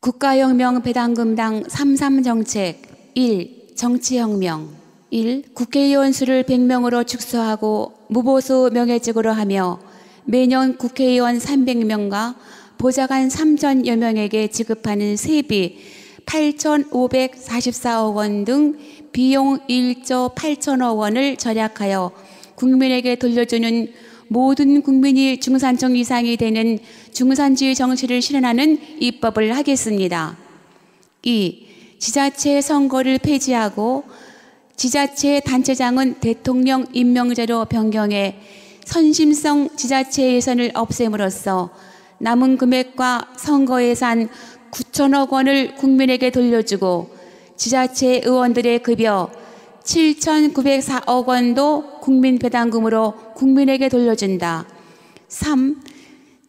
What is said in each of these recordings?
국가혁명 배당금당 33정책 1. 정치혁명 1. 국회의원 수를 100명으로 축소하고 무보수 명예직으로 하며 매년 국회의원 300명과 보좌관 3,000여 명에게 지급하는 세비 8,544억 원 등 비용 1조 8천억 원을 절약하여 국민에게 돌려주는 모든 국민이 중산층 이상이 되는 중산주의 정치를 실현하는 입법을 하겠습니다. 2. 지자체 선거를 폐지하고 지자체 단체장은 대통령 임명제로 변경해 선심성 지자체 예산을 없앰으로써 남은 금액과 선거 예산 9천억 원을 국민에게 돌려주고 지자체 의원들의 급여 7,904억 원도 국민 배당금으로 국민에게 돌려준다. 3.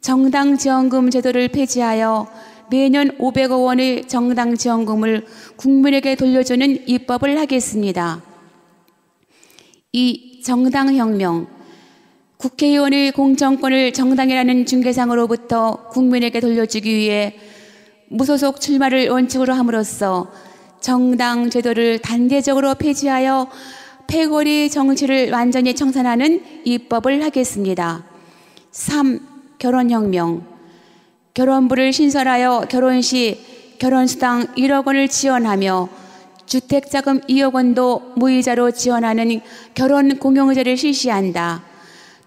정당 지원금 제도를 폐지하여 매년 500억 원의 정당 지원금을 국민에게 돌려주는 입법을 하겠습니다. 2. 정당혁명. 국회의원의 공천권을 정당이라는 중개상으로부터 국민에게 돌려주기 위해 무소속 출마를 원칙으로 함으로써 정당 제도를 단계적으로 폐지하여 패거리 정치를 완전히 청산하는 입법을 하겠습니다. 3. 결혼혁명. 결혼부를 신설하여 결혼 시 결혼수당 1억 원을 지원하며 주택자금 2억 원도 무이자로 지원하는 결혼공용제를 실시한다.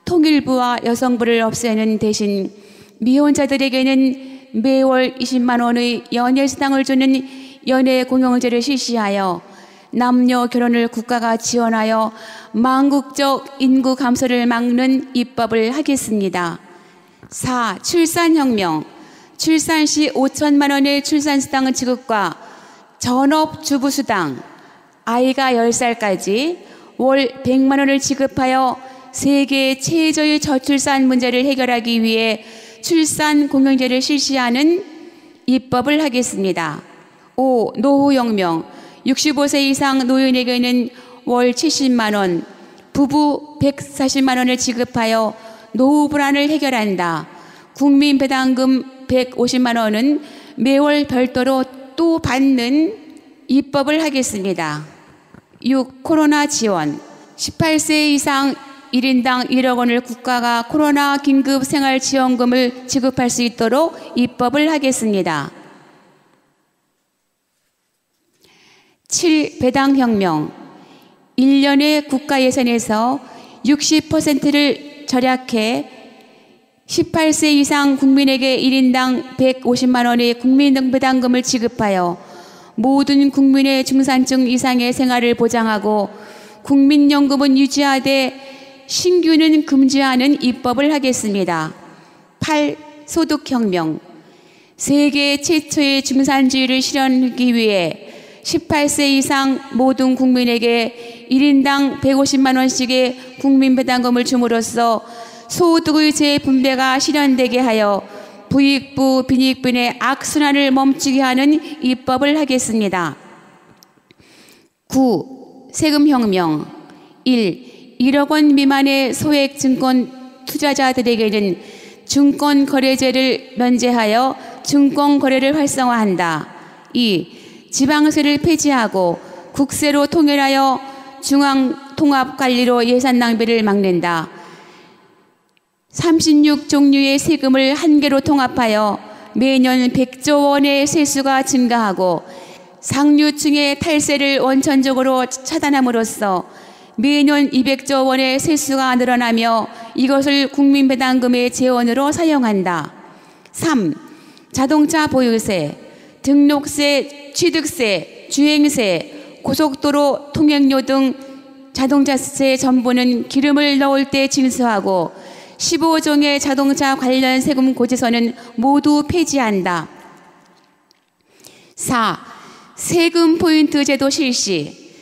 통일부와 여성부를 없애는 대신 미혼자들에게는 매월 20만 원의 연예수당을 주는 연예공용제를 실시하여 남녀 결혼을 국가가 지원하여 망국적 인구 감소를 막는 입법을 하겠습니다. 4. 출산혁명. 출산 시 5천만 원의 출산수당 지급과 전업주부수당, 아이가 10살까지 월 100만 원을 지급하여 세계 최저의 저출산 문제를 해결하기 위해 출산공용제를 실시하는 입법을 하겠습니다. 5. 노후혁명. 65세 이상 노인에게는 월 70만 원, 부부 140만 원을 지급하여 노후 불안을 해결한다. 국민 배당금 150만 원은 매월 별도로 또 받는 입법을 하겠습니다. 6. 코로나 지원. 18세 이상 1인당 1억 원을 국가가 코로나 긴급 생활지원금을 지급할 수 있도록 입법을 하겠습니다. 7. 배당혁명. 1년의 국가 예산에서 60%를 절약해 18세 이상 국민에게 1인당 150만 원의 국민배당금을 지급하여 모든 국민의 중산층 이상의 생활을 보장하고 국민연금은 유지하되 신규는 금지하는 입법을 하겠습니다. 8. 소득혁명. 세계 최초의 중산주의를 실현하기 위해 18세 이상 모든 국민에게 1인당 150만 원씩의 국민배당금을 줌으로써 소득의 재분배가 실현되게 하여 부익부, 빈익빈의 악순환을 멈추게 하는 입법을 하겠습니다. 9. 세금혁명. 1. 1억 원 미만의 소액 증권 투자자들에게는 증권거래제를 면제하여 증권거래를 활성화한다. 2. 지방세를 폐지하고 국세로 통일하여 중앙통합관리로 예산 낭비를 막는다. 36종류의 세금을 한 개로 통합하여 매년 100조 원의 세수가 증가하고 상류층의 탈세를 원천적으로 차단함으로써 매년 200조 원의 세수가 늘어나며 이것을 국민배당금의 재원으로 사용한다. 3. 자동차 보유세, 등록세, 취득세, 주행세, 고속도로 통행료 등 자동차세 전부는 기름을 넣을 때 징수하고 15종의 자동차 관련 세금 고지서는 모두 폐지한다. 4. 세금 포인트 제도 실시.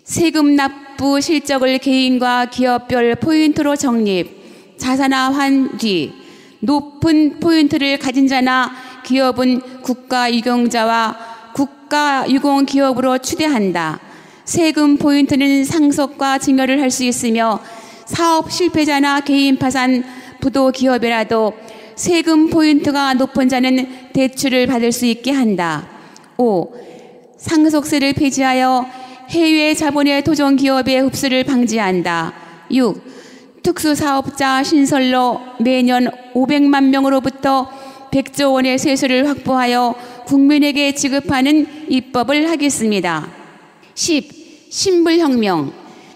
세금 납부 실적을 개인과 기업별 포인트로 적립, 자산화한 뒤 높은 포인트를 가진 자나 기업은 국가유공자와 국가유공기업으로 추대한다. 세금 포인트는 상속과 증여를 할 수 있으며 사업 실패자나 개인 파산, 부도 기업이라도 세금 포인트가 높은 자는 대출을 받을 수 있게 한다. 5. 상속세를 폐지하여 해외 자본의 토종 기업의 흡수를 방지한다. 6. 특수사업자 신설로 매년 500만 명으로부터 100조 원의 세수를 확보하여 국민에게 지급하는 입법을 하겠습니다. 10. 신불혁명.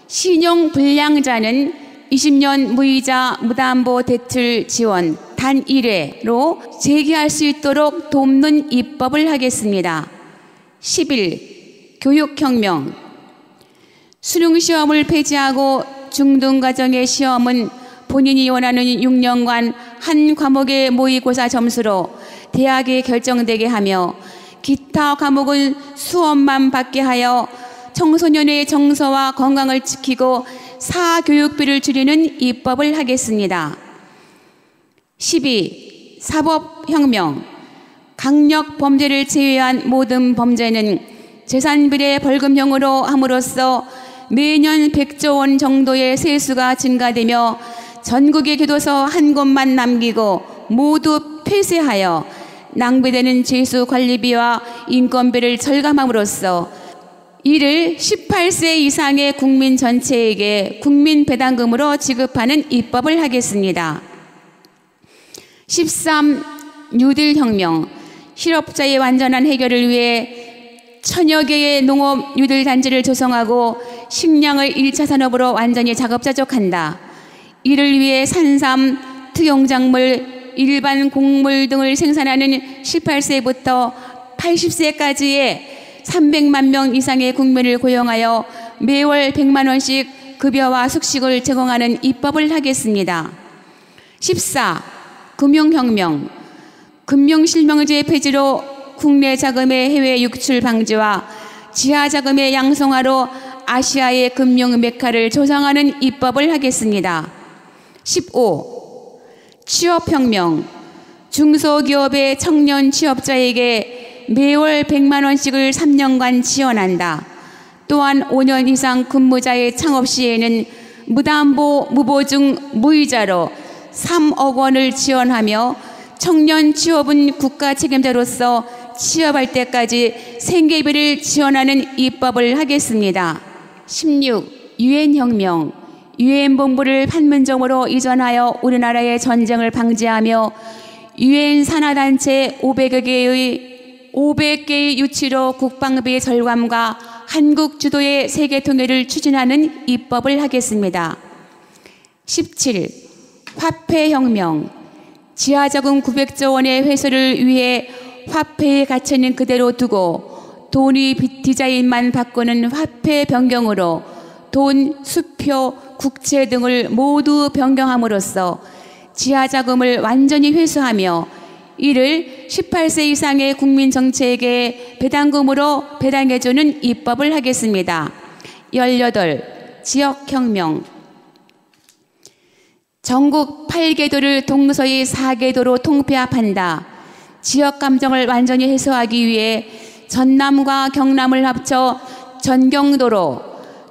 신용불량자는 20년 무이자 무담보 대출 지원 단 1회로 재개할 수 있도록 돕는 입법을 하겠습니다. 11. 교육혁명. 수능시험을 폐지하고 중등과정의 시험은 본인이 원하는 6년간 한 과목의 모의고사 점수로 대학에 결정되게 하며 기타 과목은 수업만 받게 하여 청소년의 정서와 건강을 지키고 사교육비를 줄이는 입법을 하겠습니다. 12. 사법혁명. 강력 범죄를 제외한 모든 범죄는 재산비례 벌금형으로 함으로써 매년 100조 원 정도의 세수가 증가되며 전국의 교도소 한 곳만 남기고 모두 폐쇄하여 낭비되는 죄수 관리비와 인건비를 절감함으로써 이를 18세 이상의 국민 전체에게 국민 배당금으로 지급하는 입법을 하겠습니다. 13. 뉴딜 혁명. 실업자의 완전한 해결을 위해 1000여 개의 농업 뉴딜 단지를 조성하고 식량을 1차 산업으로 완전히 작업자족한다. 이를 위해 산삼, 특용작물, 일반 곡물 등을 생산하는 18세부터 80세까지의 300만 명 이상의 국민을 고용하여 매월 100만 원씩 급여와 숙식을 제공하는 입법을 하겠습니다. 14. 금융혁명. 금융실명제 폐지로 국내 자금의 해외 유출 방지와 지하 자금의 양성화로 아시아의 금융 메카를 조성하는 입법을 하겠습니다. 15. 취업혁명. 중소기업의 청년 취업자에게 매월 100만 원씩을 3년간 지원한다. 또한 5년 이상 근무자의 창업 시에는 무담보, 무보증, 무이자로 3억 원을 지원하며 청년 취업은 국가 책임자로서 취업할 때까지 생계비를 지원하는 입법을 하겠습니다. 16. 유엔혁명. 유엔본부를 판문점으로 이전하여 우리나라의 전쟁을 방지하며 유엔 산하단체 500개의 유치로 국방비 절감과 한국 주도의 세계 통일을 추진하는 입법을 하겠습니다. 17. 화폐혁명. 지하자금 900조 원의 회수를 위해 화폐의 가치는 그대로 두고 돈이 디자인만 바꾸는 화폐 변경으로 돈, 수표, 국채 등을 모두 변경함으로써 지하자금을 완전히 회수하며 이를 18세 이상의 국민 전체에게 배당금으로 배당해주는 입법을 하겠습니다. 18. 지역혁명. 전국 8개도를 동서히 4개도로 통폐합한다. 지역 감정을 완전히 해소하기 위해 전남과 경남을 합쳐 전경도로,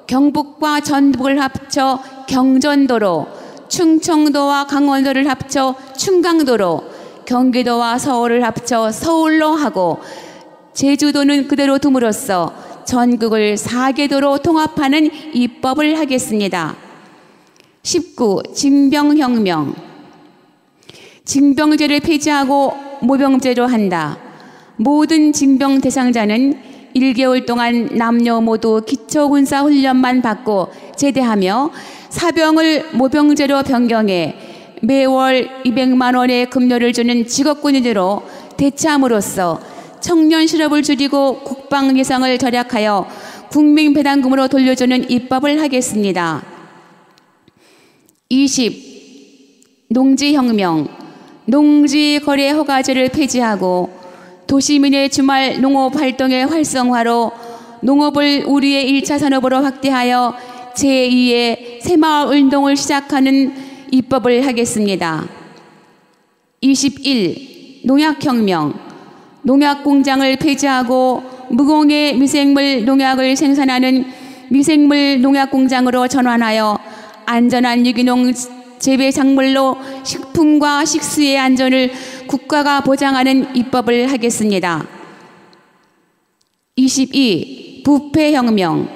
경북과 전북을 합쳐 경전도로, 충청도와 강원도를 합쳐 충강도로, 경기도와 서울을 합쳐 서울로 하고 제주도는 그대로 둠으로써 전국을 4개도로 통합하는 입법을 하겠습니다. 19. 징병혁명. 징병제를 폐지하고 모병제로 한다. 모든 징병 대상자는 1개월 동안 남녀 모두 기초군사훈련만 받고 제대하며 사병을 모병제로 변경해 매월 200만 원의 급료를 주는 직업군인으로 대체함으로써 청년 실업을 줄이고 국방 예산을 절약하여 국민 배당금으로 돌려주는 입법을 하겠습니다. 20. 농지혁명. 농지 거래 허가제를 폐지하고 도시민의 주말 농업 활동의 활성화로 농업을 우리의 1차 산업으로 확대하여 제2의 새마을 운동을 시작하는 입법을 하겠습니다. 21. 농약혁명. 농약공장을 폐지하고 무공해 미생물 농약을 생산하는 미생물 농약공장으로 전환하여 안전한 유기농 재배 작물로 식품과 식수의 안전을 국가가 보장하는 입법을 하겠습니다. 22. 부패혁명.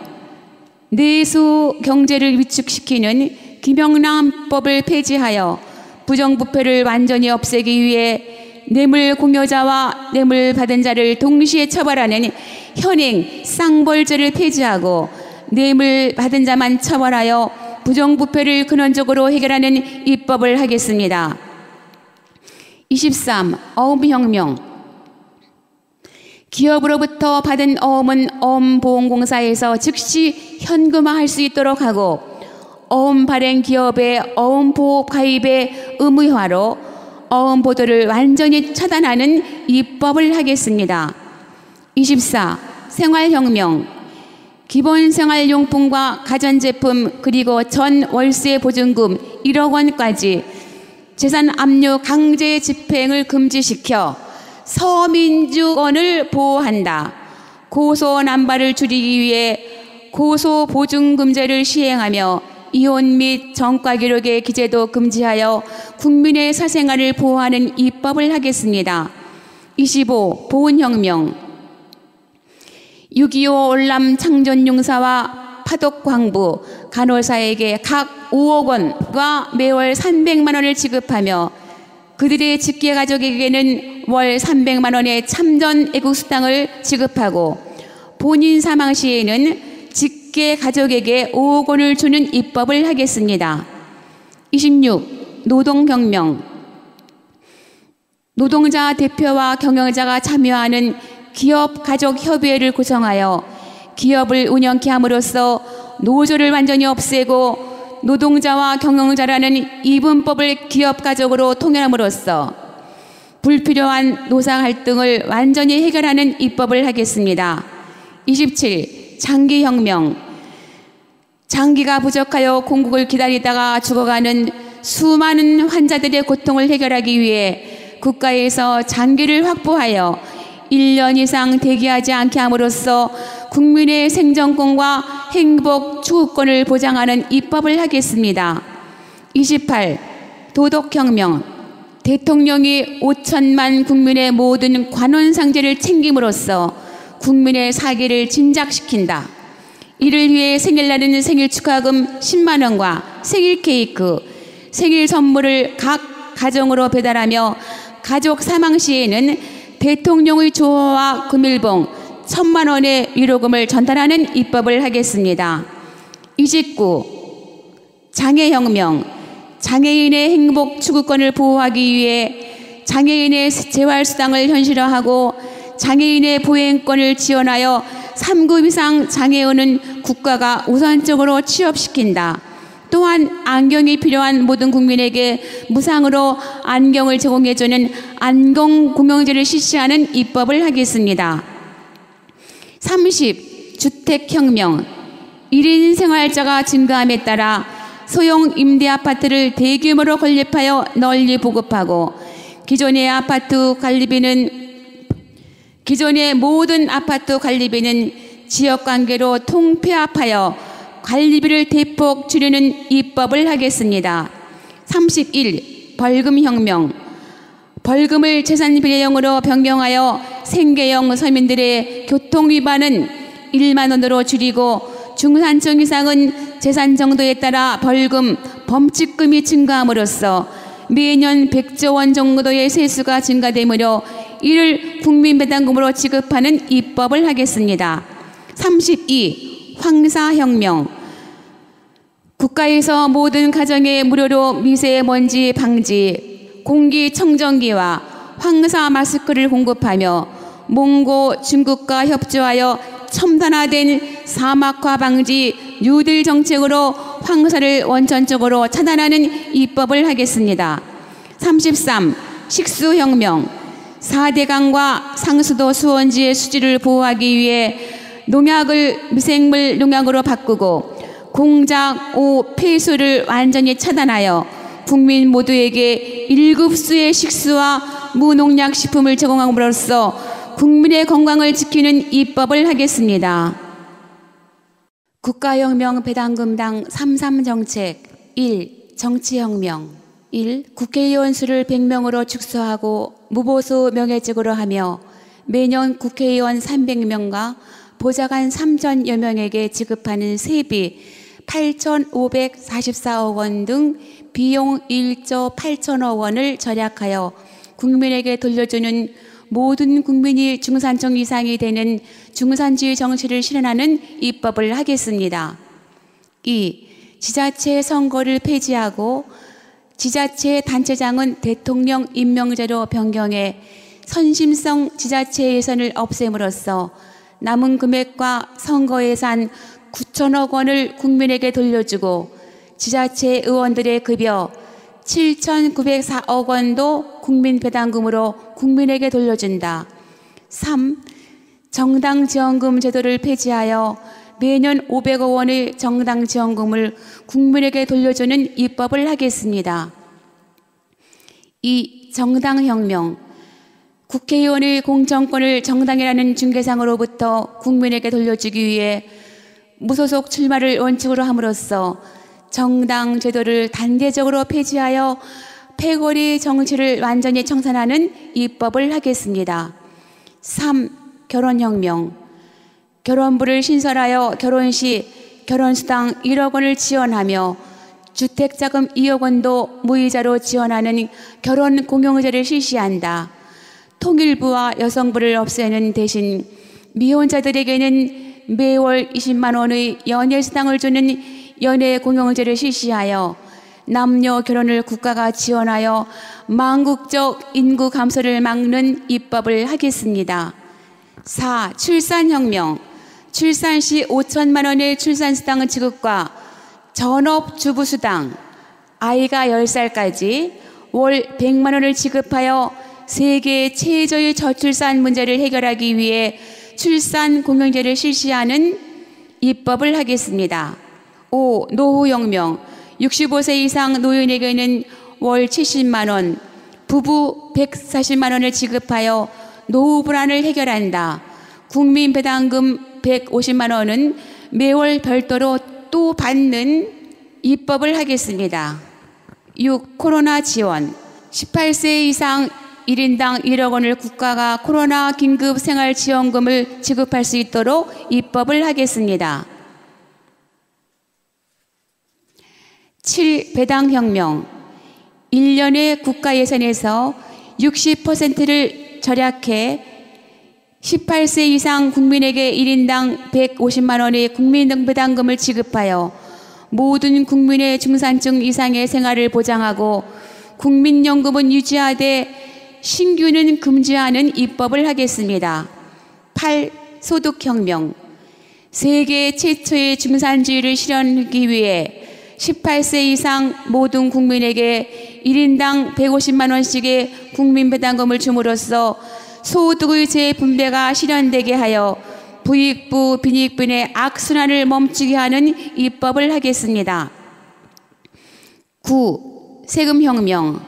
내수 경제를 위축시키는 김영란법을 폐지하여 부정부패를 완전히 없애기 위해 뇌물 공여자와 뇌물 받은 자를 동시에 처벌하는 현행 쌍벌죄를 폐지하고 뇌물 받은 자만 처벌하여 부정부패를 근원적으로 해결하는 입법을 하겠습니다. 23. 어음혁명. 기업으로부터 받은 어음은 어음보험공사에서 즉시 현금화할 수 있도록 하고 어음 발행 기업의 어음보험 가입의 의무화로 어음 보도를 완전히 차단하는 입법을 하겠습니다. 24. 생활혁명. 기본생활용품과 가전제품 그리고 전 월세 보증금 1억 원까지 재산 압류 강제 집행을 금지시켜 서민주권을 보호한다. 고소난발을 줄이기 위해 고소보증금제를 시행하며 이혼 및 전과 기록의 기재도 금지하여 국민의 사생활을 보호하는 입법을 하겠습니다. 25. 보훈혁명. 6.25 올람 창전용사와 파독광부, 간호사에게 각 5억 원과 매월 300만 원을 지급하며 그들의 직계가족에게는 월 300만 원의 참전 애국수당을 지급하고 본인 사망 시에는 직계가족에게 5억 원을 주는 입법을 하겠습니다. 26. 노동혁명. 노동자 대표와 경영자가 참여하는 기업가족협의회를 구성하여 기업을 운영케 함으로써 노조를 완전히 없애고 노동자와 경영자라는 이분법을 기업가족으로 통일함으로써 불필요한 노사 갈등을 완전히 해결하는 입법을 하겠습니다. 27. 장기혁명. 장기가 부족하여 공국을 기다리다가 죽어가는 수많은 환자들의 고통을 해결하기 위해 국가에서 장기를 확보하여 1년 이상 대기하지 않게 함으로써 국민의 생존권과 행복 추구권을 보장하는 입법을 하겠습니다. 28. 도덕혁명. 대통령이 5천만 국민의 모든 관원상제를 챙김으로써 국민의 사기를 진작시킨다. 이를 위해 생일날에는 생일 축하금 10만 원과 생일 케이크, 생일 선물을 각 가정으로 배달하며 가족 사망 시에는 대통령의 조화와 금일봉 1,000만 원의 위로금을 전달하는 입법을 하겠습니다. 29. 장애혁명. 장애인의 행복 추구권을 보호하기 위해 장애인의 재활수당을 현실화하고 장애인의 보행권을 지원하여 3급 이상 장애인은 국가가 우선적으로 취업시킨다. 또한 안경이 필요한 모든 국민에게 무상으로 안경을 제공해주는 안경공용제를 실시하는 입법을 하겠습니다. 30. 주택혁명. 1인 생활자가 증가함에 따라 소형 임대아파트를 대규모로 건립하여 널리 보급하고 기존의 모든 아파트 관리비는 지역관계로 통폐합하여 관리비를 대폭 줄이는 입법을 하겠습니다. 31. 벌금혁명. 벌금을 재산비례형으로 변경하여 생계형 서민들의 교통위반은 1만 원으로 줄이고 중산층 이상은 재산 정도에 따라 벌금, 범칙금이 증가함으로써 매년 100조 원 정도의 세수가 증가되므로 이를 국민배당금으로 지급하는 입법을 하겠습니다. 32. 황사혁명. 국가에서 모든 가정에 무료로 미세먼지 방지, 공기청정기와 황사 마스크를 공급하며 몽고 중국과 협조하여 첨단화된 사막화 방지 뉴딜 정책으로 황사를 원천적으로 차단하는 입법을 하겠습니다. 33. 식수혁명. 4대강과 상수도 수원지의 수질을 보호하기 위해 농약을 미생물 농약으로 바꾸고 공작, 오, 폐수를 완전히 차단하여 국민 모두에게 1급수의 식수와 무농약 식품을 제공함으로써 국민의 건강을 지키는 입법을 하겠습니다. 국가혁명 배당금당 33정책 1. 정치혁명. 1. 국회의원 수를 100명으로 축소하고 무보수 명예직으로 하며 매년 국회의원 300명과 보좌관 3,000여 명에게 지급하는 세비 8,544억 원 등 비용 1조 8천억 원을 절약하여 국민에게 돌려주는 모든 국민이 중산층 이상이 되는 중산주의 정치를 실현하는 입법을 하겠습니다. 2. 지자체 선거를 폐지하고 지자체 단체장은 대통령 임명제로 변경해 선심성 지자체 예산을 없앰으로써 남은 금액과 선거 예산 9천억 원을 국민에게 돌려주고 지자체 의원들의 급여 7,904억 원도 국민 배당금으로 국민에게 돌려준다. 3. 정당 지원금 제도를 폐지하여 매년 500억 원의 정당 지원금을 국민에게 돌려주는 입법을 하겠습니다. 2. 정당혁명. 국회의원의 공천권을 정당이라는 중개상으로부터 국민에게 돌려주기 위해 무소속 출마를 원칙으로 함으로써 정당 제도를 단계적으로 폐지하여 패거리 정치를 완전히 청산하는 입법을 하겠습니다. 3. 결혼혁명. 결혼부를 신설하여 결혼 시 결혼수당 1억 원을 지원하며 주택자금 2억 원도 무이자로 지원하는 결혼공용제를 실시한다. 통일부와 여성부를 없애는 대신 미혼자들에게는 매월 20만 원의 연예수당을 주는 연예공용제를 실시하여 남녀 결혼을 국가가 지원하여 망국적 인구 감소를 막는 입법을 하겠습니다. 4. 출산혁명. 출산 시 5천만 원의 출산수당 지급과 전업주부수당, 아이가 10살까지 월 100만 원을 지급하여 세계 최저의 저출산 문제를 해결하기 위해 출산공용제를 실시하는 입법을 하겠습니다. 5. 노후혁명. 65세 이상 노인에게는 월 70만 원, 부부 140만 원을 지급하여 노후 불안을 해결한다. 국민 배당금 150만 원은 매월 별도로 또 받는 입법을 하겠습니다. 6. 코로나 지원. 18세 이상 1인당 1억 원을 국가가 코로나 긴급 생활지원금을 지급할 수 있도록 입법을 하겠습니다. 7. 배당혁명. 1년의 국가 예산에서 60%를 절약해 18세 이상 국민에게 1인당 150만 원의 국민배당금을 지급하여 모든 국민의 중산층 이상의 생활을 보장하고 국민연금은 유지하되 신규는 금지하는 입법을 하겠습니다. 8. 소득혁명. 세계 최초의 중산주의를 실현하기 위해 18세 이상 모든 국민에게 1인당 150만 원씩의 국민배당금을 줌으로써 소득의 재분배가 실현되게 하여 부익부, 빈익빈의 악순환을 멈추게 하는 입법을 하겠습니다. 9. 세금혁명.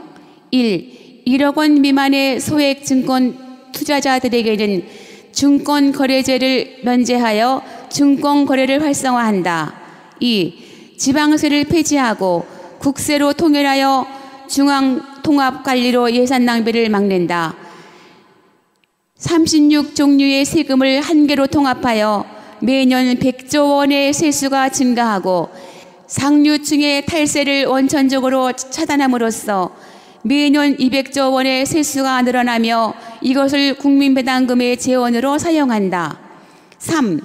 1억 원 미만의 소액 증권 투자자들에게는 증권거래제를 면제하여 증권거래를 활성화한다. 2. 지방세를 폐지하고 국세로 통일하여 중앙통합관리로 예산 낭비를 막는다. 36종류의 세금을 한 개로 통합하여 매년 100조 원의 세수가 증가하고 상류층의 탈세를 원천적으로 차단함으로써 매년 200조 원의 세수가 늘어나며 이것을 국민배당금의 재원으로 사용한다. 3.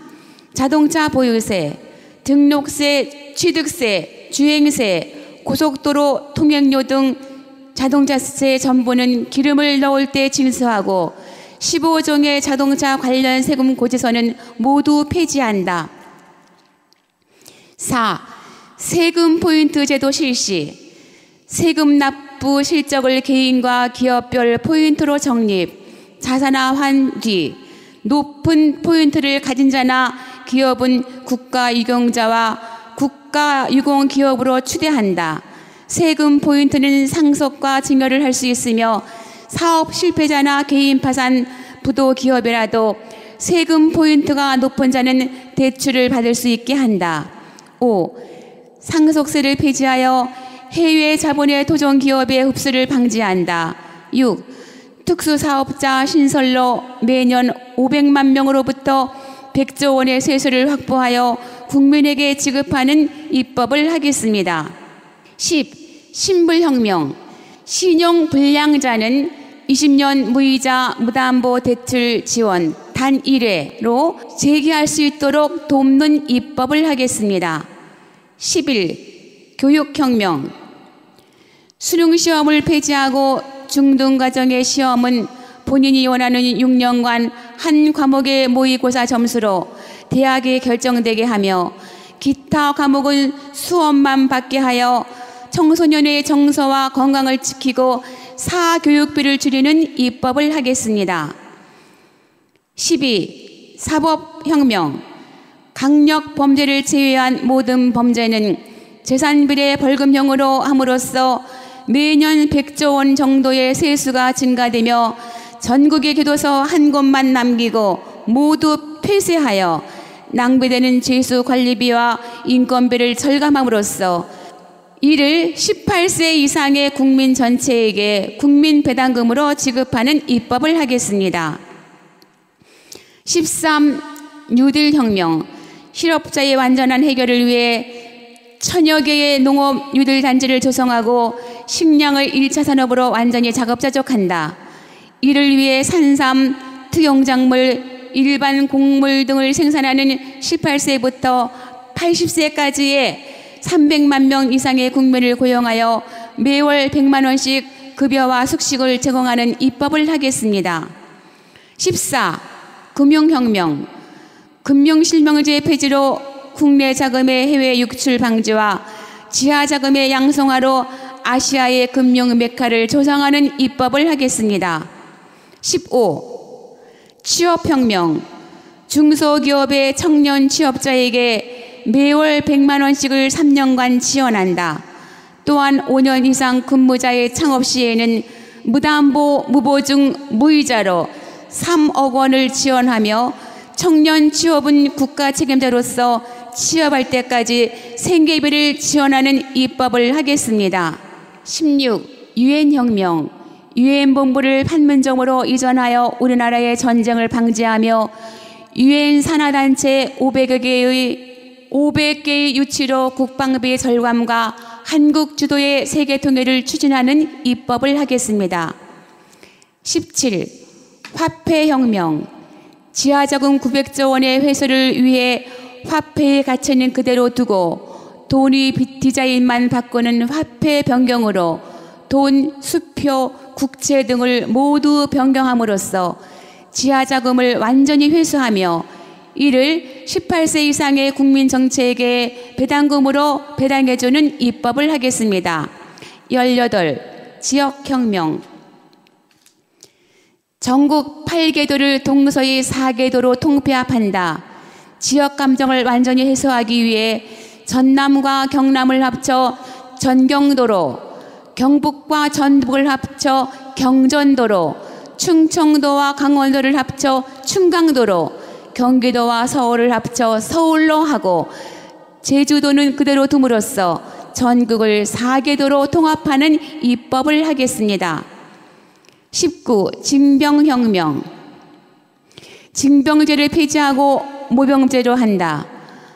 자동차 보유세, 등록세, 취득세, 주행세, 고속도로 통행료 등 자동차세 전부는 기름을 넣을 때 징수하고 15종의 자동차 관련 세금 고지서는 모두 폐지한다. 4. 세금 포인트 제도 실시. 세금 납부 실적을 개인과 기업별 포인트로 적립, 자산화한 뒤 높은 포인트를 가진 자나 기업은 국가유공자와 국가유공기업으로 추대한다. 세금 포인트는 상속과 증여를 할 수 있으며 사업 실패자나 개인 파산, 부도 기업이라도 세금 포인트가 높은 자는 대출을 받을 수 있게 한다. 5. 상속세를 폐지하여 해외 자본의 토종 기업의 흡수를 방지한다. 6. 특수사업자 신설로 매년 500만 명으로부터 100조 원의 세수를 확보하여 국민에게 지급하는 입법을 하겠습니다. 10. 신불혁명. 신용불량자는 20년 무이자 무담보 대출 지원 단 1회로 재개할 수 있도록 돕는 입법을 하겠습니다. 11. 교육혁명. 수능시험을 폐지하고 중등과정의 시험은 본인이 원하는 6년간 한 과목의 모의고사 점수로 대학에 결정되게 하며 기타 과목은 수업만 받게 하여 청소년의 정서와 건강을 지키고 사교육비를 줄이는 입법을 하겠습니다. 12. 사법혁명. 강력 범죄를 제외한 모든 범죄는 재산비례 벌금형으로 함으로써 매년 100조 원 정도의 세수가 증가되며 전국의 교도소 한 곳만 남기고 모두 폐쇄하여 낭비되는 죄수 관리비와 인건비를 절감함으로써 이를 18세 이상의 국민 전체에게 국민 배당금으로 지급하는 입법을 하겠습니다. 13. 뉴딜 혁명. 실업자의 완전한 해결을 위해 천여 개의 농업 뉴딜 단지를 조성하고 식량을 1차 산업으로 완전히 작업자족한다. 이를 위해 산삼, 특용작물, 일반 곡물 등을 생산하는 18세부터 80세까지의 300만 명 이상의 국민을 고용하여 매월 100만 원씩 급여와 숙식을 제공하는 입법을 하겠습니다. 14. 금융혁명. 금융실명제 폐지로 국내 자금의 해외 유출 방지와 지하 자금의 양성화로 아시아의 금융 메카를 조성하는 입법을 하겠습니다. 15. 취업혁명. 중소기업의 청년 취업자에게 매월 100만 원씩을 3년간 지원한다. 또한 5년 이상 근무자의 창업 시에는 무담보, 무보증, 무이자로 3억 원을 지원하며 청년 취업은 국가 책임자로서 취업할 때까지 생계비를 지원하는 입법을 하겠습니다. 16. 유엔혁명. 유엔본부를 판문점으로 이전하여 우리나라의 전쟁을 방지하며 유엔 산하단체 500개의 유치로 국방비 절감과 한국 주도의 세계 통일을 추진하는 입법을 하겠습니다. 17. 화폐혁명. 지하자금 900조 원의 회수를 위해 화폐의 가치는 그대로 두고 돈이 디자인만 바꾸는 화폐 변경으로 돈, 수표, 국채 등을 모두 변경함으로써 지하자금을 완전히 회수하며 이를 18세 이상의 국민 전체에게 배당금으로 배당해주는 입법을 하겠습니다. 18. 지역혁명. 전국 8개도를 동서의 4개도로 통폐합한다. 지역감정을 완전히 해소하기 위해 전남과 경남을 합쳐 전경도로, 경북과 전북을 합쳐 경전도로, 충청도와 강원도를 합쳐 충강도로, 경기도와 서울을 합쳐 서울로 하고 제주도는 그대로 둠으로써 전국을 4개도로 통합하는 입법을 하겠습니다. 19. 징병혁명. 징병제를 폐지하고 모병제로 한다.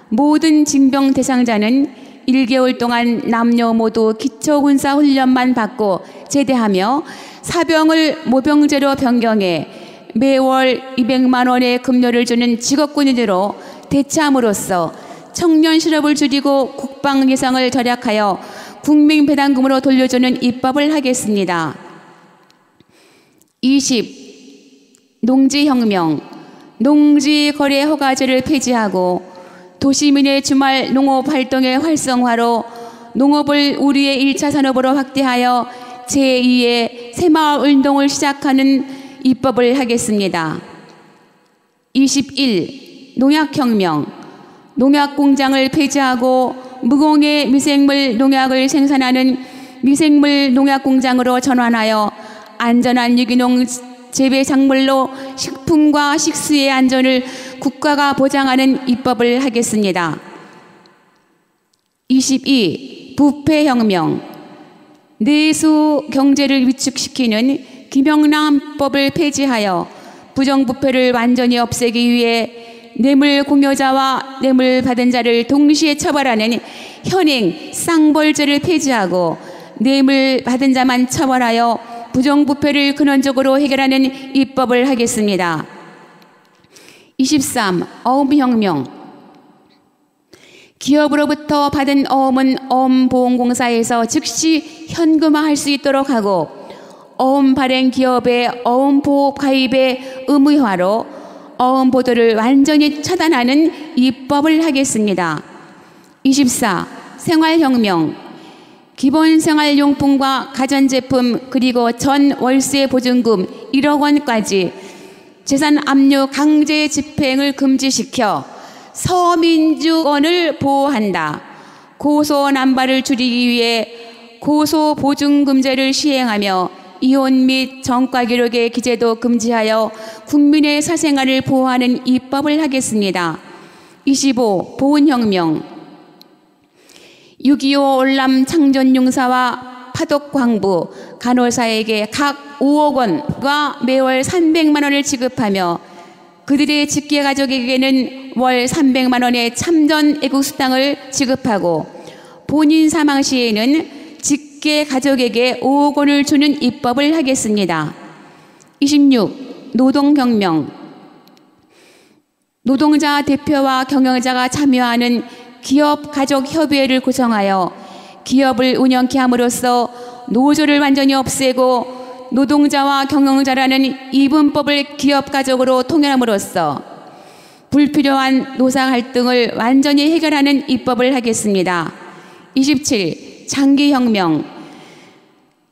모든 징병 대상자는 1개월 동안 남녀 모두 기초군사훈련만 받고 제대하며 사병을 모병제로 변경해 매월 200만 원의 급료를 주는 직업군인으로 대체함으로써 청년 실업을 줄이고 국방 예산을 절약하여 국민 배당금으로 돌려주는 입법을 하겠습니다. 20. 농지혁명. 농지 거래 허가제를 폐지하고 도시민의 주말 농업 활동의 활성화로 농업을 우리의 1차 산업으로 확대하여 제2의 새마을 운동을 시작하는 입법을 하겠습니다. 21. 농약혁명. 농약공장을 폐지하고 무공해 미생물 농약을 생산하는 미생물 농약공장으로 전환하여 안전한 유기농 재배 작물로 식품과 식수의 안전을 국가가 보장하는 입법을 하겠습니다. 22. 부패혁명. 내수 경제를 위축시키는 김영란법을 폐지하여 부정부패를 완전히 없애기 위해 뇌물 공여자와 뇌물 받은 자를 동시에 처벌하는 현행 쌍벌죄를 폐지하고 뇌물 받은 자만 처벌하여 부정부패를 근원적으로 해결하는 입법을 하겠습니다. 23. 어음혁명. 기업으로부터 받은 어음은 어음보험공사에서 즉시 현금화할 수 있도록 하고 어음 발행 기업의 어음보호 가입의 의무화로 어음 보도를 완전히 차단하는 입법을 하겠습니다. 24. 생활혁명. 기본 생활용품과 가전제품 그리고 전 월세 보증금 1억 원까지 재산 압류 강제 집행을 금지시켜 서민주권을 보호한다. 고소난발을 줄이기 위해 고소보증금제를 시행하며 이혼 및 전과 기록의 기재도 금지하여 국민의 사생활을 보호하는 입법을 하겠습니다. 25. 보훈혁명. 6.25 올람 창전용사와 파독광부, 간호사에게 각 5억 원과 매월 300만 원을 지급하며 그들의 직계가족에게는 월 300만 원의 참전 애국수당을 지급하고 본인 사망 시에는 직계가족에게 5억 원을 주는 입법을 하겠습니다. 26. 노동혁명. 노동자 대표와 경영자가 참여하는 기업가족협의회를 구성하여 기업을 운영케 함으로써 노조를 완전히 없애고 노동자와 경영자라는 이분법을 기업가족으로 통일함으로써 불필요한 노사 갈등을 완전히 해결하는 입법을 하겠습니다. 27. 장기혁명.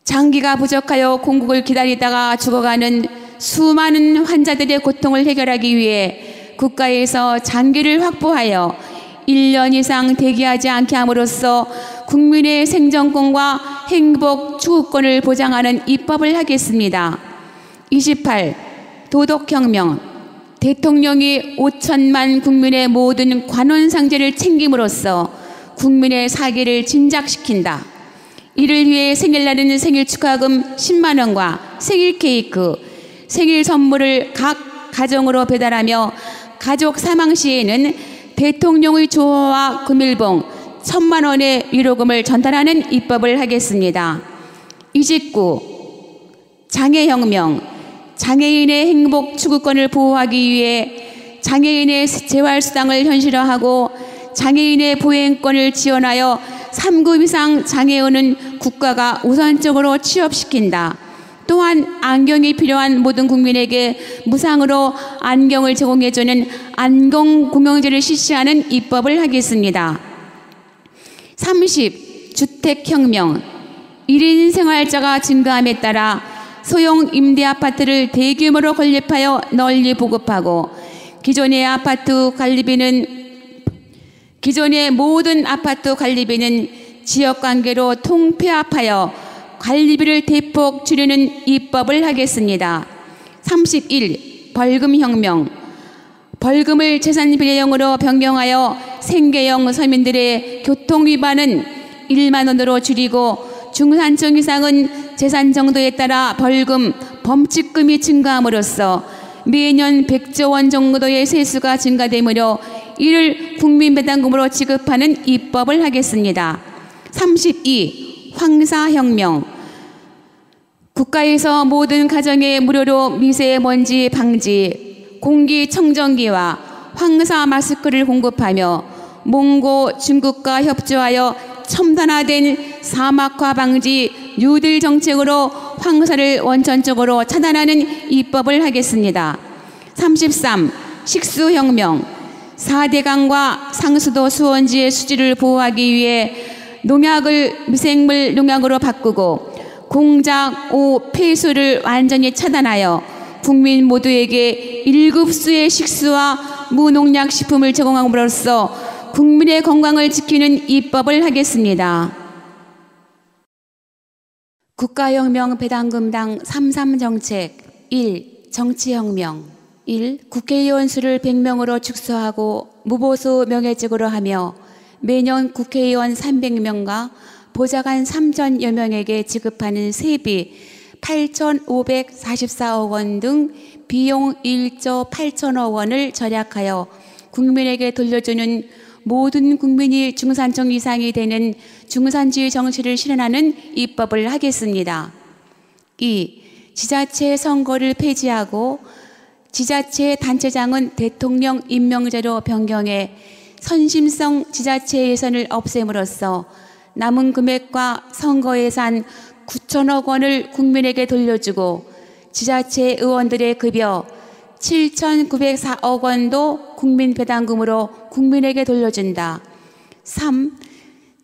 장기가 부족하여 공급을 기다리다가 죽어가는 수많은 환자들의 고통을 해결하기 위해 국가에서 장기를 확보하여 1년 이상 대기하지 않게 함으로써 국민의 생존권과 행복 추구권을 보장하는 입법을 하겠습니다. 28. 도덕혁명. 대통령이 5천만 국민의 모든 관원상제를 챙김으로써 국민의 사기를 진작시킨다. 이를 위해 생일날에는 생일 축하금 10만 원과 생일 케이크, 생일 선물을 각 가정으로 배달하며 가족 사망 시에는 대통령의 조화와 금일봉 1,000만 원의 위로금을 전달하는 입법을 하겠습니다. 29. 장애혁명. 장애인의 행복 추구권을 보호하기 위해 장애인의 재활수당을 현실화하고 장애인의 보행권을 지원하여 3급 이상 장애인은 국가가 우선적으로 취업시킨다. 또한 안경이 필요한 모든 국민에게 무상으로 안경을 제공해주는 안경공영제를 실시하는 입법을 하겠습니다. 30. 주택혁명. 1인 생활자가 증가함에 따라 소형 임대아파트를 대규모로 건립하여 널리 보급하고 기존의 모든 아파트 관리비는 지역관계로 통폐합하여 관리비를 대폭 줄이는 입법을 하겠습니다. 31. 벌금혁명. 벌금을 재산비례형으로 변경하여 생계형 서민들의 교통위반은 1만 원으로 줄이고 중산층 이상은 재산 정도에 따라 벌금, 범칙금이 증가함으로써 매년 100조 원 정도의 세수가 증가되므로 이를 국민배당금으로 지급하는 입법을 하겠습니다. 32. 황사혁명. 국가에서 모든 가정에 무료로 미세먼지 방지, 공기청정기와 황사 마스크를 공급하며 몽고 중국과 협조하여 첨단화된 사막화 방지 뉴딜 정책으로 황사를 원천적으로 차단하는 입법을 하겠습니다. 33. 식수혁명. 4대강과 상수도 수원지의 수질을 보호하기 위해 농약을 미생물 농약으로 바꾸고 공작, 오, 폐수를 완전히 차단하여 국민 모두에게 1급수의 식수와 무농약 식품을 제공함으로써 국민의 건강을 지키는 입법을 하겠습니다. 국가혁명 배당금당 33 정책. 1. 정치혁명. 1. 국회의원 수를 100명으로 축소하고 무보수 명예직으로 하며 매년 국회의원 300명과 보좌관 3천여 명에게 지급하는 세비 8,544억 원 등 비용 1조 8천억 원을 절약하여 국민에게 돌려주는 모든 국민이 중산층 이상이 되는 중산주의 정치를 실현하는 입법을 하겠습니다. 2. 지자체 선거를 폐지하고 지자체 단체장은 대통령 임명제로 변경해 선심성 지자체 예산을 없앰으로써 남은 금액과 선거 예산 9천억 원을 국민에게 돌려주고 지자체 의원들의 급여 7,904억 원도 국민 배당금으로 국민에게 돌려준다. 3.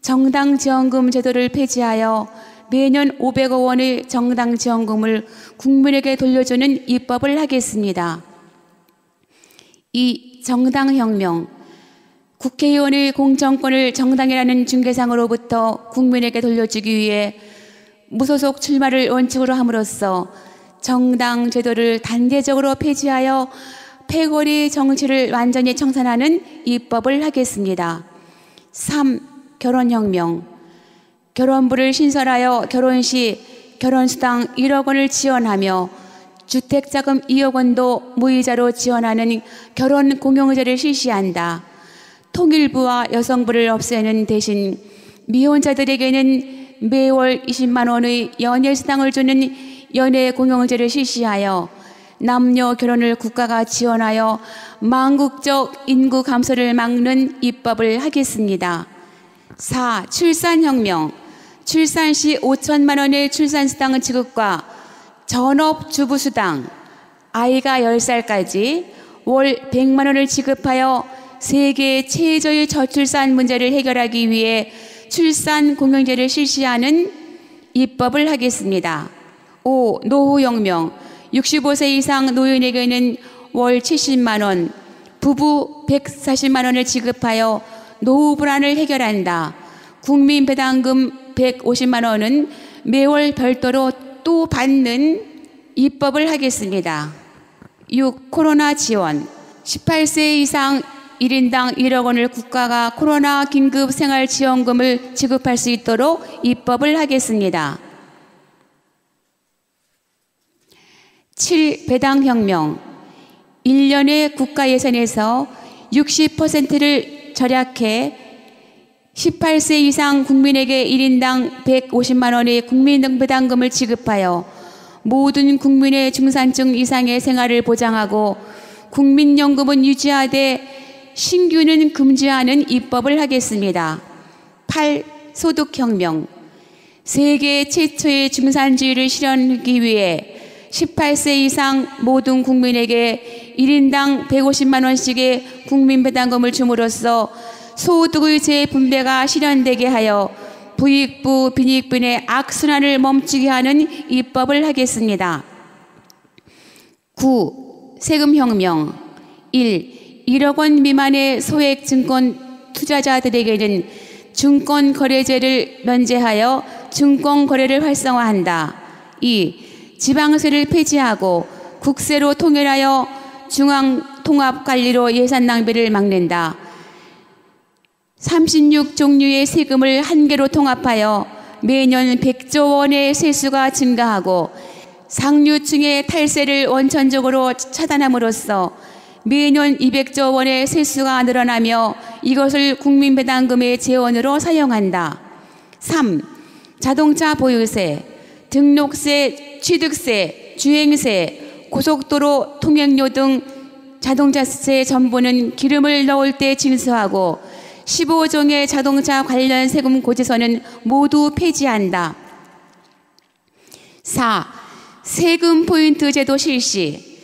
정당 지원금 제도를 폐지하여 매년 500억 원의 정당 지원금을 국민에게 돌려주는 입법을 하겠습니다. 2. 정당혁명. 국회의원의 공천권을 정당이라는 중개상으로부터 국민에게 돌려주기 위해 무소속 출마를 원칙으로 함으로써 정당 제도를 단계적으로 폐지하여 패거리 정치를 완전히 청산하는 입법을 하겠습니다. 3. 결혼혁명. 결혼부를 신설하여 결혼 시 결혼수당 1억 원을 지원하며 주택자금 2억 원도 무이자로 지원하는 결혼공용제를 실시한다. 통일부와 여성부를 없애는 대신 미혼자들에게는 매월 20만 원의 연예수당을 주는 연예공용제를 실시하여 남녀 결혼을 국가가 지원하여 망국적 인구 감소를 막는 입법을 하겠습니다. 4. 출산혁명. 출산 시 5천만 원의 출산수당 지급과 전업주부수당, 아이가 10살까지 월 100만 원을 지급하여 세계 최저의 저출산 문제를 해결하기 위해 출산공용제를 실시하는 입법을 하겠습니다. 5. 노후혁명. 65세 이상 노인에게는 월 70만 원, 부부 140만 원을 지급하여 노후 불안을 해결한다. 국민 배당금 150만 원은 매월 별도로 또 받는 입법을 하겠습니다. 6. 코로나 지원. 18세 이상 1인당 1억 원을 국가가 코로나 긴급 생활지원금을 지급할 수 있도록 입법을 하겠습니다. 7. 배당혁명. 1년의 국가 예산에서 60%를 절약해 18세 이상 국민에게 1인당 150만 원의 국민배당금을 지급하여 모든 국민의 중산층 이상의 생활을 보장하고 국민연금은 유지하되 신규는 금지하는 입법을 하겠습니다. 8. 소득혁명. 세계 최초의 중산주의를 실현하기 위해 18세 이상 모든 국민에게 1인당 150만 원씩의 국민배당금을 줌으로써 소득의 재분배가 실현되게 하여 부익부 빈익빈의 악순환을 멈추게 하는 입법을 하겠습니다. 9. 세금혁명. 1. 1억 원 미만의 소액 증권 투자자들에게는 증권거래제를 면제하여 증권거래를 활성화한다. 2. 지방세를 폐지하고 국세로 통일하여 중앙통합관리로 예산 낭비를 막는다. 36종류의 세금을 한 개로 통합하여 매년 100조 원의 세수가 증가하고 상류층의 탈세를 원천적으로 차단함으로써 매년 200조 원의 세수가 늘어나며 이것을 국민배당금의 재원으로 사용한다. 3. 자동차 보유세, 등록세, 취득세, 주행세, 고속도로 통행료 등 자동차세 전부는 기름을 넣을 때 징수하고 15종의 자동차 관련 세금 고지서는 모두 폐지한다. 4. 세금 포인트 제도 실시.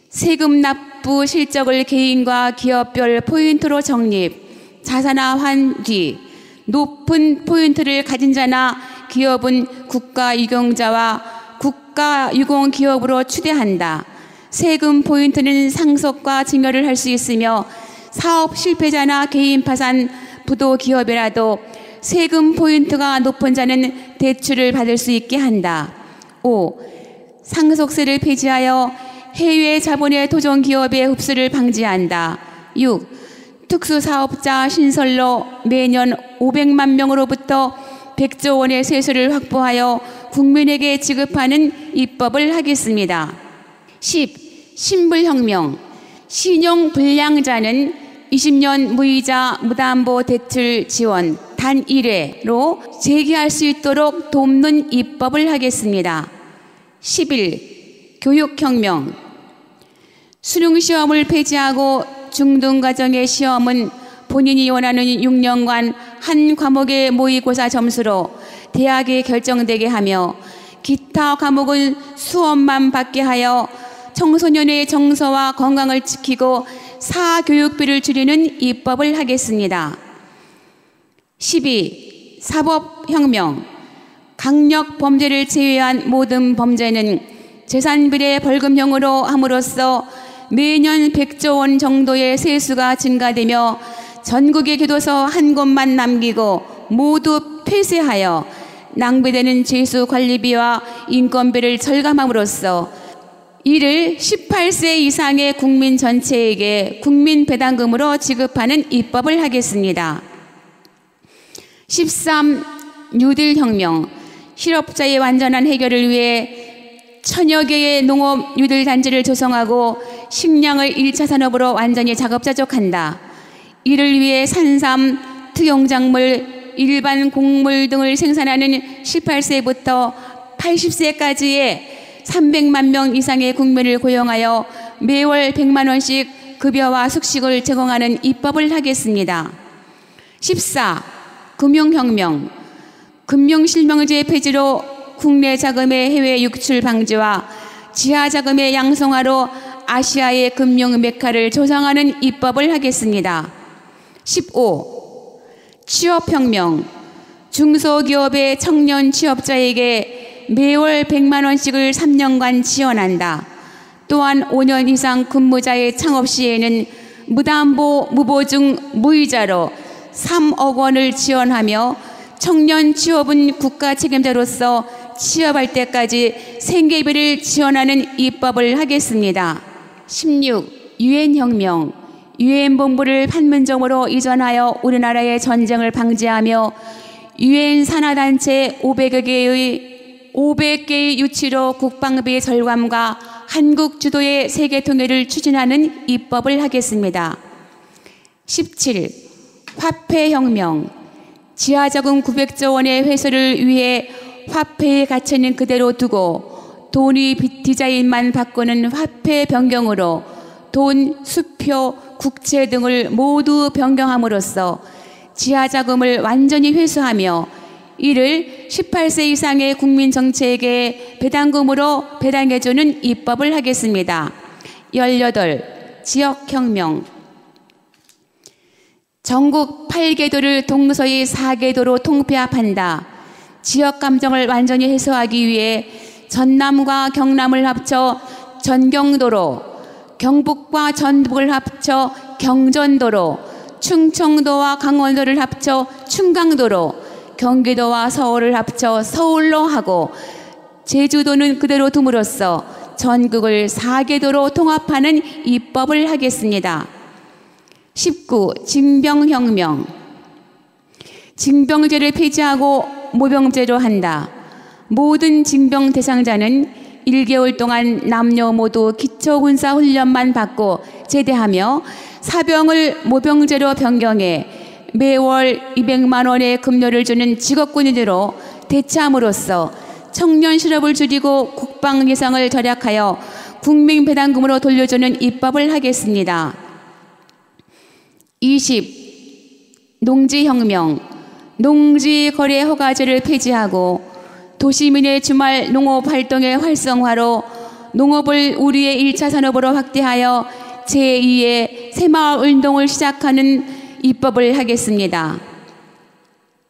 세금 납부 실적을 개인과 기업별 포인트로 적립, 자산화한 뒤 높은 포인트를 가진 자나 기업은 국가유공자와 국가유공기업으로 추대한다. 세금 포인트는 상속과 증여를 할 수 있으며 사업 실패자나 개인 파산, 부도 기업이라도 세금 포인트가 높은 자는 대출을 받을 수 있게 한다. 5. 상속세를 폐지하여 해외 자본의 토종 기업의 흡수를 방지한다. 6. 특수사업자 신설로 매년 500만 명으로부터 100조 원의 세수를 확보하여 국민에게 지급하는 입법을 하겠습니다. 10. 신불혁명. 신용불량자는 20년 무이자 무담보 대출 지원 단 1회로 재개할 수 있도록 돕는 입법을 하겠습니다. 11. 교육혁명. 수능시험을 폐지하고 중등과정의 시험은 본인이 원하는 6년간 한 과목의 모의고사 점수로 대학에 결정되게 하며 기타 과목은 수업만 받게 하여 청소년의 정서와 건강을 지키고 사교육비를 줄이는 입법을 하겠습니다. 12. 사법혁명. 강력 범죄를 제외한 모든 범죄는 재산비례 벌금형으로 함으로써 매년 100조 원 정도의 세수가 증가되며 전국의 교도소 한 곳만 남기고 모두 폐쇄하여 낭비되는 죄수 관리비와 인건비를 절감함으로써 이를 18세 이상의 국민 전체에게 국민 배당금으로 지급하는 입법을 하겠습니다. 13. 뉴딜혁명. 실업자의 완전한 해결을 위해 1000여 개의 농업 뉴딜 단지를 조성하고 식량을 1차 산업으로 완전히 자급자족한다. 이를 위해 산삼, 특용작물, 일반 곡물 등을 생산하는 18세부터 80세까지의 300만 명 이상의 국민을 고용하여 매월 100만 원씩 급여와 숙식을 제공하는 입법을 하겠습니다. 14. 금융혁명. 금융실명제 폐지로 국내 자금의 해외 유출 방지와 지하 자금의 양성화로 아시아의 금융 메카를 조성하는 입법을 하겠습니다. 15. 취업혁명. 중소기업의 청년 취업자에게 매월 100만 원씩을 3년간 지원한다. 또한 5년 이상 근무자의 창업 시에는 무담보 무보증 무이자로 3억 원을 지원하며 청년 취업은 국가 책임자로서 취업할 때까지 생계비를 지원하는 입법을 하겠습니다. 16. 유엔혁명. 유엔본부를 판문점으로 이전하여 우리나라의 전쟁을 방지하며 유엔 산하단체 500개의 유치로 국방비 절감과 한국 주도의 세계 통일을 추진하는 입법을 하겠습니다. 17. 화폐혁명. 지하자금 900조 원의 회수를 위해 화폐의 가치는 그대로 두고 돈이 디자인만 바꾸는 화폐 변경으로 돈, 수표, 국채 등을 모두 변경함으로써 지하자금을 완전히 회수하며 이를 18세 이상의 국민 전체에게 배당금으로 배당해주는 입법을 하겠습니다. 18. 지역혁명. 전국 8개도를 동서의 4개도로 통폐합한다. 지역 감정을 완전히 해소하기 위해 전남과 경남을 합쳐 전경도로, 경북과 전북을 합쳐 경전도로, 충청도와 강원도를 합쳐 충강도로, 경기도와 서울을 합쳐 서울로 하고 제주도는 그대로 둠으로써 전국을 4개도로 통합하는 입법을 하겠습니다. 19. 징병혁명. 징병제를 폐지하고 모병제로 한다. 모든 징병 대상자는 1개월 동안 남녀 모두 기초군사훈련만 받고 제대하며 사병을 모병제로 변경해 매월 200만 원의 급료를 주는 직업군인으로 대체함으로써 청년 실업을 줄이고 국방 예산을 절약하여 국민 배당금으로 돌려주는 입법을 하겠습니다. 20. 농지혁명. 농지 거래 허가제를 폐지하고 도시민의 주말 농업 활동의 활성화로 농업을 우리의 1차 산업으로 확대하여 제2의 새마을 운동을 시작하는 입법을 하겠습니다.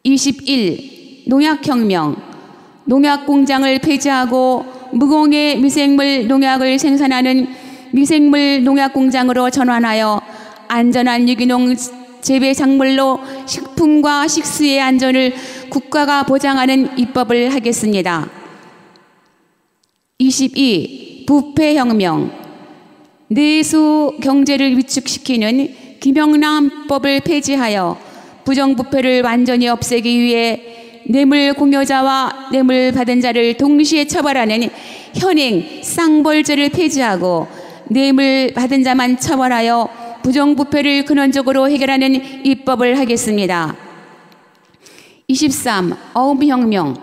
21. 농약혁명. 농약공장을 폐지하고 무공해 미생물 농약을 생산하는 미생물 농약공장으로 전환하여 안전한 유기농 재배 작물로 식품과 식수의 안전을 국가가 보장하는 입법을 하겠습니다. 22. 부패혁명. 내수 경제를 위축시키는 김영란법을 폐지하여 부정부패를 완전히 없애기 위해 뇌물 공여자와 뇌물 받은 자를 동시에 처벌하는 현행 쌍벌죄를 폐지하고 뇌물 받은 자만 처벌하여 부정부패를 근원적으로 해결하는 입법을 하겠습니다. 23. 어음혁명.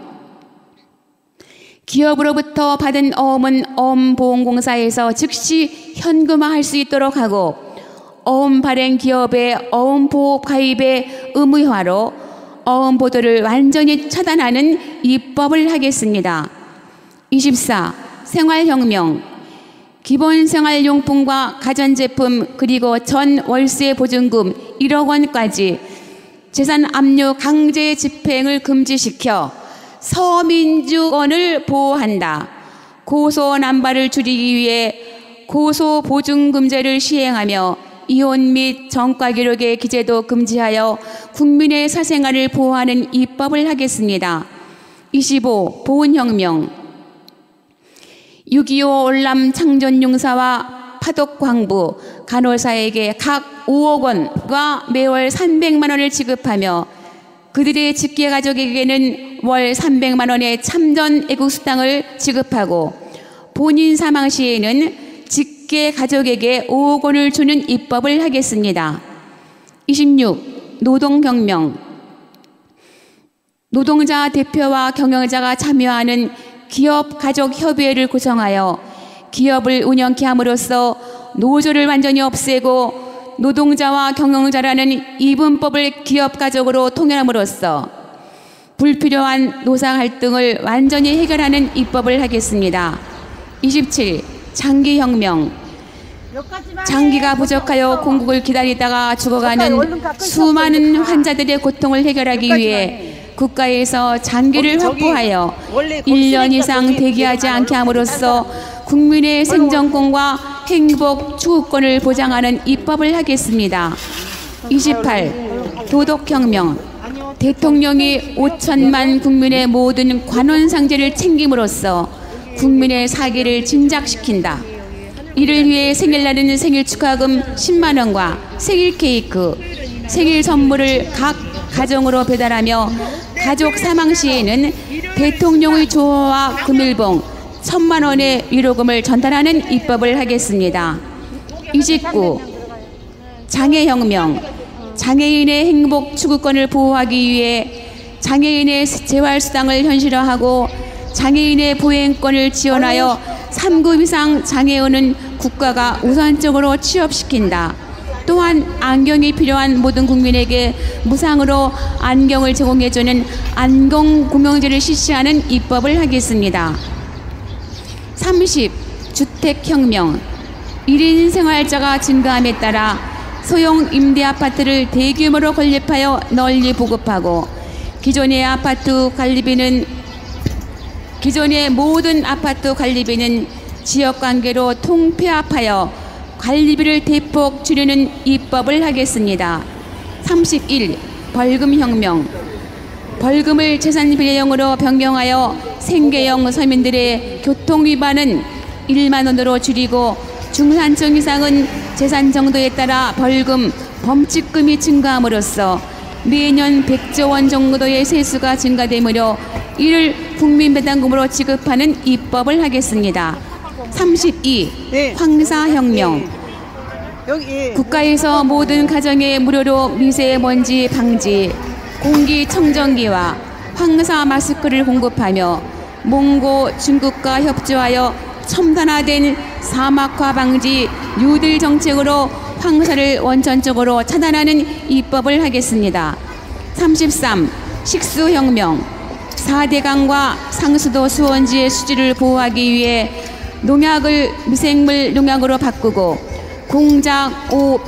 기업으로부터 받은 어음은 어음보험공사에서 즉시 현금화할 수 있도록 하고 어음 발행 기업의 어음보호 가입의 의무화로 어음 보도를 완전히 차단하는 입법을 하겠습니다. 24. 생활혁명. 기본 생활용품과 가전제품 그리고 전 월세 보증금 1억 원까지 재산 압류 강제 집행을 금지시켜 서민주권을 보호한다. 고소 남발을 줄이기 위해 고소 보증금제를 시행하며 이혼 및 전과 기록의 기재도 금지하여 국민의 사생활을 보호하는 입법을 하겠습니다. 25. 보훈혁명. 6.25 올람 창전용사와 파독광부, 간호사에게 각 5억 원과 매월 300만 원을 지급하며 그들의 직계가족에게는 월 300만 원의 참전 애국수당을 지급하고 본인 사망 시에는 직계가족에게 5억 원을 주는 입법을 하겠습니다. 26. 노동혁명. 노동자 대표와 경영자가 참여하는 기업가족협의회를 구성하여 기업을 운영케 함으로써 노조를 완전히 없애고 노동자와 경영자라는 이분법을 기업가족으로 통일함으로써 불필요한 노사 갈등을 완전히 해결하는 입법을 하겠습니다. 27. 장기혁명. 장기가 부족하여 공급을 기다리다가 죽어가는 수많은 환자들의 고통을 해결하기 위해 국가에서 장기를 확보하여 1년 이상 대기하지 않게 함으로써 국민의 생존권과 행복 추구권을 보장하는 입법을 하겠습니다. 28. 도덕혁명. 대통령이 5천만 국민의 모든 관원상제를 챙김으로써 국민의 사기를 진작시킨다. 이를 위해 생일날에는 생일 축하금 10만 원과 생일 케이크, 생일 선물을 각 가정으로 배달하며 가족 사망 시에는 대통령의 조화와 금일봉 1,000만 원의 위로금을 전달하는 입법을 하겠습니다. 29. 장애혁명. 장애인의 행복 추구권을 보호하기 위해 장애인의 재활수당을 현실화하고 장애인의 보행권을 지원하여 3급 이상 장애인은 국가가 우선적으로 취업시킨다. 또한 안경이 필요한 모든 국민에게 무상으로 안경을 제공해주는 안경공용제를 실시하는 입법을 하겠습니다. 30. 주택혁명. 1인 생활자가 증가함에 따라 소형 임대아파트를 대규모로 건립하여 널리 보급하고 기존의 모든 아파트 관리비는 지역관계로 통폐합하여 관리비를 대폭 줄이는 입법을 하겠습니다. 31. 벌금혁명. 벌금을 재산비례형으로 변경하여 생계형 서민들의 교통위반은 1만 원으로 줄이고 중산층 이상은 재산 정도에 따라 벌금, 범칙금이 증가함으로써 매년 100조 원 정도의 세수가 증가되므로 이를 국민배당금으로 지급하는 입법을 하겠습니다. 32. 황사혁명. 국가에서 모든 가정에 무료로 미세먼지 방지, 공기청정기와 황사 마스크를 공급하며 몽고 중국과 협조하여 첨단화된 사막화 방지 뉴딜 정책으로 황사를 원천적으로 차단하는 입법을 하겠습니다. 33. 식수혁명. 4대강과 상수도 수원지의 수질을 보호하기 위해 농약을 미생물 농약으로 바꾸고 공작 5